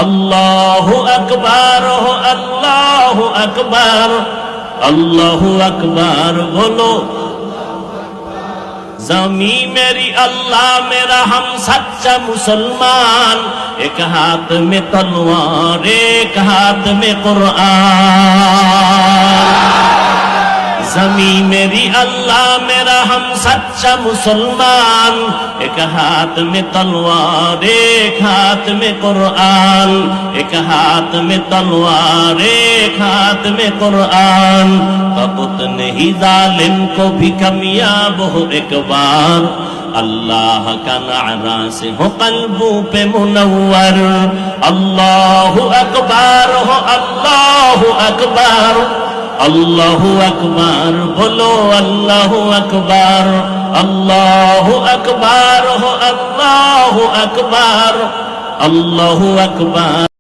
अल्लाहु अकबर हो, अल्लाहु अकबर, अल्लाहु अकबर बोलो। ज़मी मेरी अल्लाह मेरा हम सच्चा मुसलमान, एक हाथ में तलवार एक हाथ में कुरान। ज़मी मेरी अल्लाह मेरा हम सच्चा मुसलमान, एक हाथ में तलवार एक हाथ में कुरान, एक हाथ में तलवार एक हाथ में कुरान। तबूत नहीं जालिम को भी कामयाब हो एक बार, अल्लाह का नारा से हो कल्बों पे मुनव्वर। अल्लाहु अकबर हो, अल्लाहु अकबर, अल्लाहु अकबर बोलो। अल्लाहु अकबर, अल्लाहु अकबर हो, अल्लाहु अकबर, अल्लाहु अकबर।